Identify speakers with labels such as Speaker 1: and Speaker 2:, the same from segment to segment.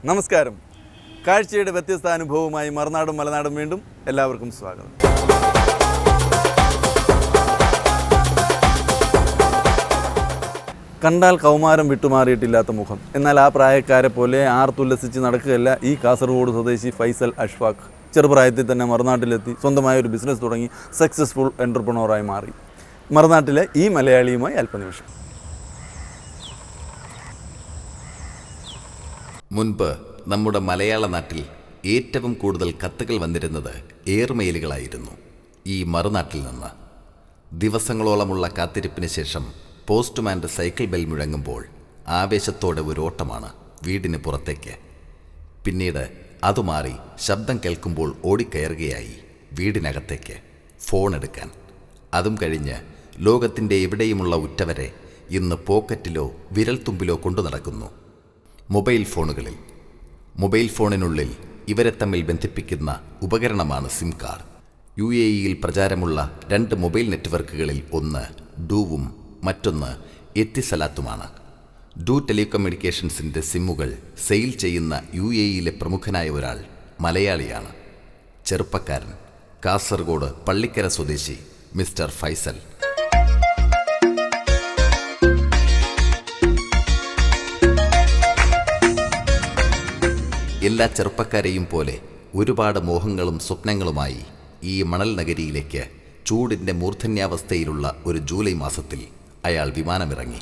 Speaker 1: നമസ്കാരം. കാഴ്ചയുടെ വ്യത്യസ്ത അനുഭവവുമായി മറുനാടും മലനാടും വീണ്ടും എല്ലാവർക്കും സ്വാഗതം. കണ്ടാൽ കൗമാരം വിട്ടുമാറിയിട്ടില്ലാത്ത മുഖം, എന്നാൽ ആ പ്രായക്കാരെ പോലെ ആർത്തുല്ലസിച്ച് നടക്കുകയല്ല ഈ കാസർഗോഡ് സ്വദേശി ഫൈസൽ അഷ്ഫാഖ്. ചെറുപ്രായത്തിൽ തന്നെ മറുനാട്ടിലെത്തി സ്വന്തമായ ഒരു ബിസിനസ് തുടങ്ങി സക്സസ്ഫുൾ എൻ്റർപ്രണറായി മാറി. മറുനാട്ടിലെ ഈ മലയാളിയുമായി അല്പനിമിഷം.
Speaker 2: മുൻപ് നമ്മുടെ മലയാള നാട്ടിൽ ഏറ്റവും കൂടുതൽ കത്തുകൾ വന്നിരുന്നത് എയർമെയിലുകളായിരുന്നു. ഈ മറുനാട്ടിൽ നിന്ന് ദിവസങ്ങളോളമുള്ള കാത്തിരിപ്പിന് ശേഷം പോസ്റ്റ്മാൻ്റെ സൈക്കിൾ ബെൽ മുഴങ്ങുമ്പോൾ ആവേശത്തോടെ ഒരു ഓട്ടമാണ് വീടിന് പുറത്തേക്ക്. പിന്നീട് അതുമാറി ശബ്ദം കേൾക്കുമ്പോൾ ഓടിക്കയറുകയായി വീടിനകത്തേക്ക് ഫോൺ എടുക്കാൻ. അതും കഴിഞ്ഞ് ലോകത്തിൻ്റെ എവിടെയുമുള്ള ഉറ്റവരെ ഇന്ന് പോക്കറ്റിലോ വിരൽത്തുമ്പിലോ കൊണ്ടു നടക്കുന്നു. മൊബൈൽ ഫോണുകളിൽ, മൊബൈൽ ഫോണിനുള്ളിൽ ഇവരെ തമ്മിൽ ബന്ധിപ്പിക്കുന്ന ഉപകരണമാണ് സിം കാർഡ്. UAE-യിൽ പ്രചാരമുള്ള 2 മൊബൈൽ നെറ്റ്വർക്കുകളിൽ ഒന്ന് ഡൂവും മറ്റൊന്ന് എത്തിസലാത്തുമാണ്. ഡൂ ടെലികമ്മ്യൂണിക്കേഷൻസിൻ്റെ സിമ്മുകൾ സെയിൽ ചെയ്യുന്ന UAE-യിലെ പ്രമുഖനായ ഒരാൾ മലയാളിയാണ്. ചെറുപ്പക്കാരൻ, കാസർഗോഡ് പള്ളിക്കര സ്വദേശി മിസ്റ്റർ ഫൈസൽ. എല്ലാ ചെറുപ്പക്കാരെയും പോലെ ഒരുപാട് മോഹങ്ങളും സ്വപ്നങ്ങളുമായി ഈ മണൽ നഗരിയിലേക്ക് ചൂടിൻ്റെ മൂർധന്യാവസ്ഥയിലുള്ള ഒരു ജൂലൈ മാസത്തിൽ അയാൾ വിമാനമിറങ്ങി.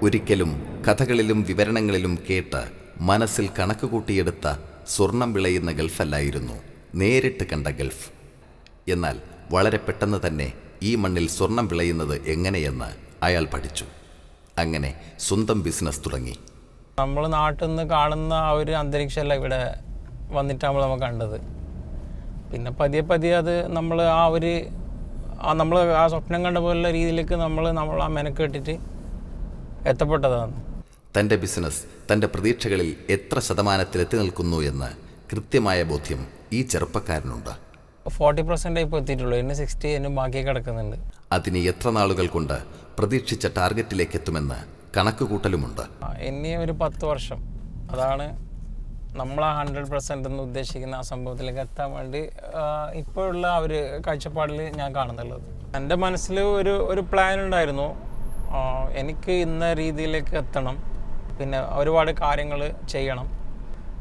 Speaker 2: ഒരിക്കലും കഥകളിലും വിവരണങ്ങളിലും കേട്ട് മനസ്സിൽ കണക്ക് കൂട്ടിയെടുത്ത സ്വർണം വിളയുന്ന ഗൾഫല്ലായിരുന്നു നേരിട്ട് കണ്ട ഗൾഫ്. എന്നാൽ വളരെ പെട്ടെന്ന് തന്നെ ഈ മണ്ണിൽ സ്വർണം വിളയുന്നത് എങ്ങനെയെന്ന് അയാൾ പഠിച്ചു. അങ്ങനെ സ്വന്തം ബിസിനസ് തുടങ്ങി.
Speaker 3: നമ്മൾ നാട്ടിൽ നിന്ന് കാണുന്ന ആ ഒരു അന്തരീക്ഷമല്ല ഇവിടെ വന്നിട്ടാണ് നമ്മൾ കണ്ടത്. പിന്നെ പതിയെ പതിയെ അത് നമ്മൾ നമ്മൾ ആ സ്വപ്നം കണ്ട പോലുള്ള രീതിയിലേക്ക് നമ്മൾ ആ മെനക്കെട്ടിട്ട് എത്തപ്പെട്ടതാണ്.
Speaker 2: തൻ്റെ ബിസിനസ് തൻ്റെ പ്രതീക്ഷകളിൽ എത്ര ശതമാനത്തിലെത്തി നിൽക്കുന്നു എന്ന് കൃത്യമായ ബോധ്യം ഈ ചെറുപ്പക്കാരനുണ്ട്.
Speaker 3: 40% ഇപ്പോൾ എത്തിയിട്ടുള്ളൂ. ഇന്ന് 60, ഇന്ന് ബാക്കി കിടക്കുന്നുണ്ട്.
Speaker 2: അതിന് എത്ര നാളുകൾ കൊണ്ട് പ്രതീക്ഷിച്ച ടാർഗറ്റിലേക്ക് എത്തുമെന്ന് കണക്കുകൂട്ടലുമുണ്ട്.
Speaker 3: ഇനി ഒരു 10 വർഷം, അതാണ് നമ്മൾ ആ 100% എന്ന് ഉദ്ദേശിക്കുന്ന ആ സംഭവത്തിലേക്ക് എത്താൻ വേണ്ടി ഇപ്പോഴുള്ള ആ ഒരു കാഴ്ചപ്പാടിൽ ഞാൻ കാണുന്നുള്ളത്. എൻ്റെ മനസ്സിൽ ഒരു പ്ലാൻ ഉണ്ടായിരുന്നു. എനിക്ക് ഇന്ന രീതിയിലേക്ക് എത്തണം, പിന്നെ ഒരുപാട് കാര്യങ്ങൾ ചെയ്യണം,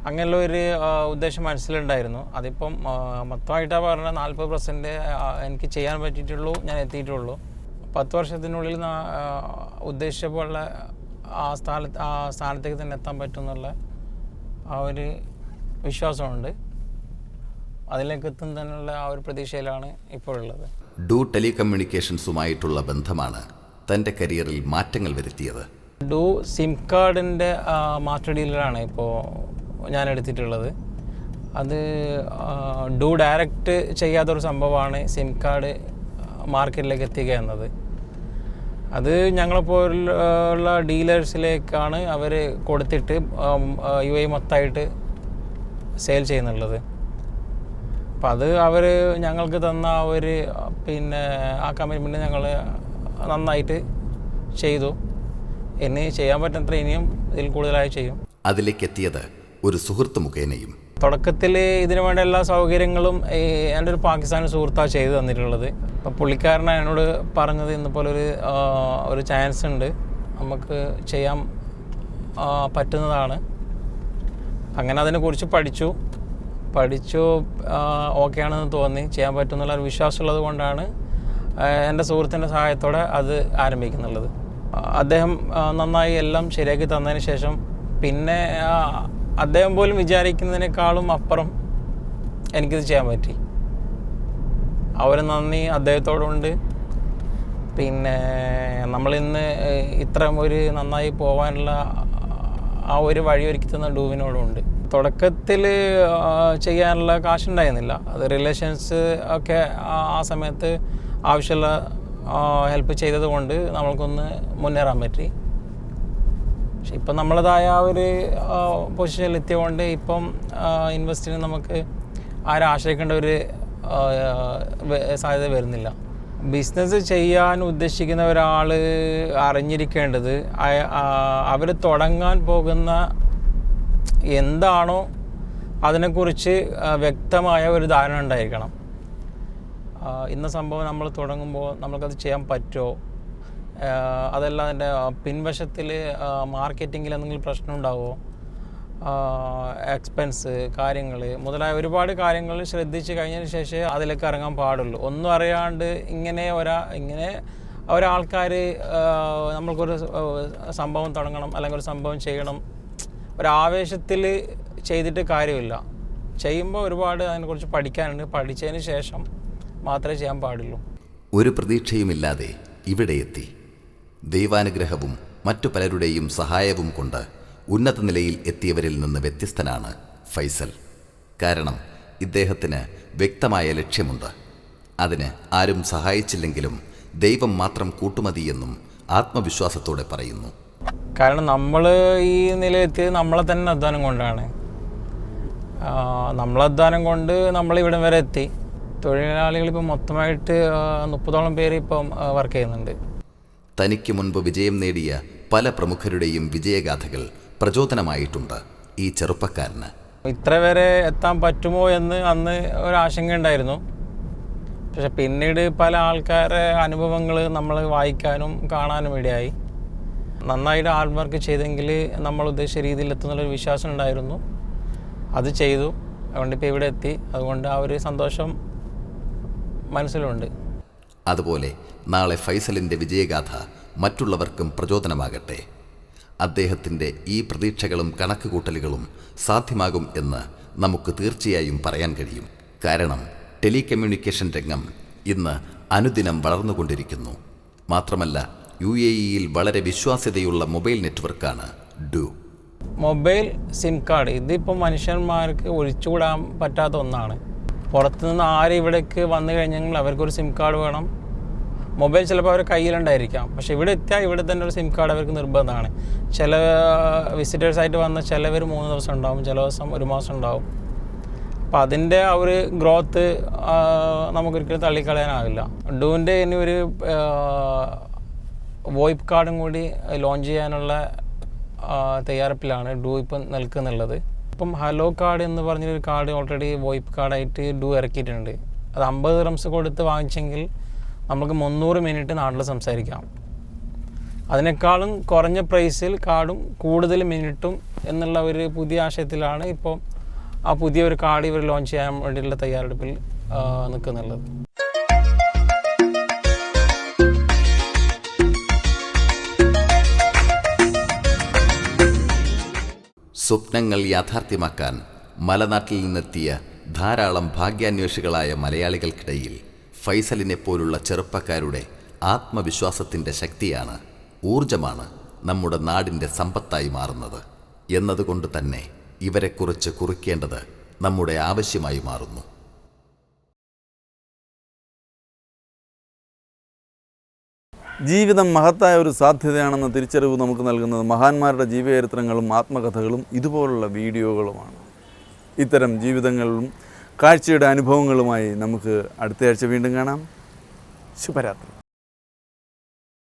Speaker 3: അങ്ങനെയുള്ള ഒരു ഉദ്ദേശം മനസ്സിലുണ്ടായിരുന്നു. അതിപ്പം മൊത്തമായിട്ടാണ് പറഞ്ഞാൽ 40% എനിക്ക് ചെയ്യാൻ പറ്റിയിട്ടുള്ളൂ, ഞാൻ എത്തിയിട്ടുള്ളൂ. 10 വർഷത്തിനുള്ളിൽ ഉദ്ദേശിച്ച പോലെ ആ സ്ഥാനത്തേക്ക് തന്നെ എത്താൻ പറ്റുമെന്നുള്ള ആ ഒരു വിശ്വാസമുണ്ട്. അതിലേക്ക് എത്തുന്നതിനുള്ള ആ ഒരു പ്രതീക്ഷയിലാണ് ഇപ്പോഴുള്ളത്.
Speaker 2: ഡൂ ടെലികമ്മ്യൂണിക്കേഷൻസുമായിട്ടുള്ള ബന്ധമാണ് തൻ്റെ കരിയറിൽ മാറ്റങ്ങൾ വരുത്തിയത്.
Speaker 3: ഡൂ സിം കാർഡിൻ്റെ മാസ്റ്റർ ഡീലറാണ് ഇപ്പോൾ ഞാൻ എടുത്തിട്ടുള്ളത്. അത് ഡൂ ഡയറക്റ്റ് ചെയ്യാത്തൊരു സംഭവമാണ് സിം കാർഡ് മാർക്കറ്റിലേക്ക് എത്തിക്കുക എന്നത്. അത് ഞങ്ങളെപ്പോലുള്ള ഡീലേഴ്സിലേക്കാണ് അവർ കൊടുത്തിട്ട് UAE മൊത്തമായിട്ട് സെയിൽ ചെയ്യുന്നുള്ളത്. അപ്പം അത് അവർ ഞങ്ങൾക്ക് തന്ന ആ കമ്മിറ്റ്മെൻറ്റ് ഞങ്ങൾ നന്നായിട്ട് ചെയ്തു. ഇനി ചെയ്യാൻ പറ്റുന്നത്ര ഇനിയും ഇതിൽ കൂടുതലായി ചെയ്യും.
Speaker 2: അതിലേക്കെത്തിയത് ഒരു സുഹൃത്ത് മുഖേനയും.
Speaker 3: തുടക്കത്തിൽ ഇതിനു വേണ്ട എല്ലാ സൗകര്യങ്ങളും എൻ്റെ ഒരു പാകിസ്ഥാനി സുഹൃത്താണ് ചെയ്തു തന്നിട്ടുള്ളത്. അപ്പോൾ പുള്ളിക്കാരനാണ് എന്നോട് പറഞ്ഞത് ഇന്നപോലെ ഒരു ചാൻസ് ഉണ്ട്, നമുക്ക് ചെയ്യാൻ പറ്റുന്നതാണ്. അങ്ങനെ അതിനെക്കുറിച്ച് പഠിച്ചു ഓക്കെ ആണെന്ന് തോന്നി, ചെയ്യാൻ പറ്റുമെന്നുള്ള ഒരു വിശ്വാസമുള്ളത് കൊണ്ടാണ് എൻ്റെ സുഹൃത്തിൻ്റെ സഹായത്തോടെ അത് ആരംഭിക്കുന്നുള്ളത്. അദ്ദേഹം നന്നായി എല്ലാം ശരിയാക്കി തന്നതിന് ശേഷം പിന്നെ അദ്ദേഹം പോലും വിചാരിക്കുന്നതിനേക്കാളും അപ്പുറം എനിക്കിത് ചെയ്യാൻ പറ്റി. നന്ദി അദ്ദേഹത്തോടുണ്ട്. പിന്നെ നമ്മളിന്ന് ഇത്ര ഒരു നന്നായി പോകാനുള്ള ആ ഒരു വഴി ഒരുക്കി തന്ന ഡൂവിനോടുണ്ട്. തുടക്കത്തിൽ ചെയ്യാനുള്ള കാശുണ്ടായിരുന്നില്ല. അത് റിലേഷൻസ് ഒക്കെ ആ സമയത്ത് ആവശ്യമുള്ള ഹെൽപ്പ് ചെയ്തത് കൊണ്ട് നമ്മൾക്കൊന്ന് മുന്നേറാൻ പറ്റി. പക്ഷെ ഇപ്പം നമ്മളതായ ആ ഒരു പൊസിഷനിൽ എത്തിയതുകൊണ്ട് ഇപ്പം ഇൻവെസ്റ്റിന് നമുക്ക് ആരും ആശ്രയിക്കേണ്ട ഒരു സാധ്യത വരുന്നില്ല. ബിസിനസ് ചെയ്യാൻ ഉദ്ദേശിക്കുന്ന ഒരാൾ അറിഞ്ഞിരിക്കേണ്ടത് അവർ തുടങ്ങാൻ പോകുന്ന എന്താണോ അതിനെക്കുറിച്ച് വ്യക്തമായ ഒരു ധാരണ ഉണ്ടായിരിക്കണം. ഇന്ന സംഭവം നമ്മൾ തുടങ്ങുമ്പോൾ നമുക്കത് ചെയ്യാൻ പറ്റുമോ, അതല്ല അതിൻ്റെ പിൻവശത്തിൽ മാർക്കറ്റിങ്ങിൽ എന്തെങ്കിലും പ്രശ്നം ഉണ്ടാവുമോ, എക്സ്പെൻസ് കാര്യങ്ങൾ മുതലായ ഒരുപാട് കാര്യങ്ങൾ ശ്രദ്ധിച്ച് കഴിഞ്ഞതിന് ശേഷമേ അതിലേക്ക് ഇറങ്ങാൻ പാടുള്ളൂ. ഒന്നും അറിയാണ്ട് ഇങ്ങനെ ഒരാൾക്കാർ നമ്മൾക്കൊരു സംഭവം തുടങ്ങണം അല്ലെങ്കിൽ ഒരു സംഭവം ചെയ്യണം ഒരാവേശത്തിൽ ചെയ്തിട്ട് കാര്യമില്ല. ചെയ്യുമ്പോൾ ഒരുപാട് അതിനെക്കുറിച്ച് പഠിക്കാനുണ്ട്. പഠിച്ചതിന് ശേഷം മാത്രമേ ചെയ്യാൻ പാടുള്ളൂ.
Speaker 2: ഒരു പ്രതീക്ഷയുമില്ലാതെ ഇവിടെ എത്തി. ദൈവാനുഗ്രഹവും മറ്റു പലരുടെയും സഹായവും കൊണ്ട് ഉന്നത നിലയിൽ എത്തിയവരിൽ നിന്ന് വ്യത്യസ്തനാണ് ഫൈസൽ. കാരണം ഇദ്ദേഹത്തിന് വ്യക്തമായ ലക്ഷ്യമുണ്ട്. അതിന് ആരും സഹായിച്ചില്ലെങ്കിലും ദൈവം മാത്രം കൂട്ടുമതിയെന്നും ആത്മവിശ്വാസത്തോടെ പറയുന്നു.
Speaker 3: കാരണം നമ്മൾ ഈ നിലയെത്തിയത് നമ്മളെ തന്നെ അധ്വാനം കൊണ്ടാണ്. നമ്മളധ്വാനം കൊണ്ട് നമ്മളിവിടം വരെ എത്തി. തൊഴിലാളികളിപ്പോൾ മൊത്തമായിട്ട് 30ഓളം പേര് ഇപ്പം വർക്ക് ചെയ്യുന്നുണ്ട്.
Speaker 2: തനിക്ക് മുൻപ് വിജയം നേടിയ പല പ്രമുഖരുടെയും വിജയഗാഥകൾ പ്രചോദനമായിട്ടുണ്ട് ഈ ചെറുപ്പക്കാരന്.
Speaker 3: ഇത്ര വരെ എത്താൻ പറ്റുമോ എന്ന് അന്ന് ഒരാശങ്ക ഉണ്ടായിരുന്നു. പക്ഷെ പിന്നീട് പല ആൾക്കാരുടെ അനുഭവങ്ങൾ നമ്മൾ വായിക്കാനും കാണാനും ഇടയായി. നന്നായിട്ട് ഹാർഡ് വർക്ക് ചെയ്തെങ്കിൽ നമ്മൾ ഉദ്ദേശിച്ച രീതിയിൽ എത്തുന്നുള്ളൊരു വിശ്വാസം ഉണ്ടായിരുന്നു. അത് ചെയ്തു. അതുകൊണ്ട് ഇപ്പോൾ ഇവിടെ എത്തി. അതുകൊണ്ട് ആ ഒരു സന്തോഷം മനസ്സിലുണ്ട്.
Speaker 2: അതുപോലെ നാളെ ഫൈസലിൻ്റെ വിജയഗാഥ മറ്റുള്ളവർക്കും പ്രചോദനമാകട്ടെ. അദ്ദേഹത്തിൻ്റെ ഈ പ്രതീക്ഷകളും കണക്കുകൂട്ടലുകളും സാധ്യമാകും എന്ന് നമുക്ക് തീർച്ചയായും പറയാൻ കഴിയും. കാരണം ടെലികമ്മ്യൂണിക്കേഷൻ രംഗം ഇന്ന് അനുദിനം വളർന്നുകൊണ്ടിരിക്കുന്നു. മാത്രമല്ല UAE-യിൽ വളരെ വിശ്വാസ്യതയുള്ള മൊബൈൽ നെറ്റ്വർക്കാണ് ഡു.
Speaker 3: മൊബൈൽ സിം കാർഡ് ഇതിപ്പോൾ മനുഷ്യന്മാർക്ക് ഒഴിച്ചുകൂടാൻ പറ്റാത്ത ഒന്നാണ്. പുറത്തുനിന്ന് ആരും ഇവിടേക്ക് വന്നു കഴിഞ്ഞെങ്കിൽ അവർക്കൊരു സിം കാർഡ് വേണം. മൊബൈൽ ചിലപ്പോൾ അവരുടെ കയ്യിലുണ്ടായിരിക്കാം, പക്ഷേ ഇവിടെ എത്തിയാൽ ഇവിടെ തന്നെ ഒരു സിം കാർഡ് അവർക്ക് നിർബന്ധമാണ്. ചില വിസിറ്റേഴ്സായിട്ട് വന്ന ചിലവർ 3 ദിവസം ഉണ്ടാവും, ചില ദിവസം 1 മാസം ഉണ്ടാവും. അപ്പം അതിൻ്റെ ആ ഒരു ഗ്രോത്ത് നമുക്കൊരിക്കലും തള്ളിക്കളയാനാവില്ല. ഡൂവിൻ്റെ ഇനി ഒരു വോയിപ്പ് കാർഡും കൂടി ലോഞ്ച് ചെയ്യാനുള്ള തയ്യാറെടുപ്പിലാണ് ഡു ഇപ്പം നിൽക്കുന്നുള്ളത്. ഇപ്പം ഹലോ കാർഡ് എന്ന് പറഞ്ഞൊരു കാർഡ് ഓൾറെഡി വോയിപ്പ് കാർഡായിട്ട് ഡു ഇറക്കിയിട്ടുണ്ട്. അത് 50 റംസ് കൊടുത്ത് വാങ്ങിച്ചെങ്കിൽ നമുക്ക് 300 മിനിറ്റ് നാട്ടിൽ സംസാരിക്കാം. അതിനേക്കാളും കുറഞ്ഞ പ്രൈസിൽ കാർഡും കൂടുതൽ മിനിറ്റും എന്നുള്ള ഒരു പുതിയ ആശയത്തിലാണ് ഇപ്പോൾ ആ പുതിയൊരു കാർഡ് ഇവർ ലോഞ്ച് ചെയ്യാൻ വേണ്ടിയുള്ള തയ്യാറെടുപ്പിൽ നിൽക്കുന്നുള്ളത്.
Speaker 2: സ്വപ്നങ്ങൾ യാഥാർത്ഥ്യമാക്കാൻ മലനാട്ടിൽ നിന്നെത്തിയ ധാരാളം ഭാഗ്യാന്വേഷികളായ മലയാളികൾക്കിടയിൽ ഫൈസലിനെ പോലുള്ള ചെറുപ്പക്കാരുടെ ആത്മവിശ്വാസത്തിൻ്റെ ശക്തിയാണ്, ഊർജമാണ് നമ്മുടെ നാടിൻ്റെ സമ്പത്തായി മാറുന്നത്. എന്നതുകൊണ്ട് തന്നെ ഇവരെക്കുറിച്ച് കുറിക്കേണ്ടത് നമ്മുടെ ആവശ്യമായി മാറുന്നു.
Speaker 1: ജീവിതം മഹത്തായ ഒരു സാധ്യതയാണെന്ന തിരിച്ചറിവ് നമുക്ക് നൽകുന്നത് മഹാന്മാരുടെ ജീവചരിത്രങ്ങളും ആത്മകഥകളും ഇതുപോലുള്ള വീഡിയോകളുമാണ്. ഇത്തരം ജീവിതങ്ങളിലും കാഴ്ചയുടെ അനുഭവങ്ങളുമായി നമുക്ക് അടുത്തയാഴ്ച വീണ്ടും കാണാം. ശുഭരാത്രി.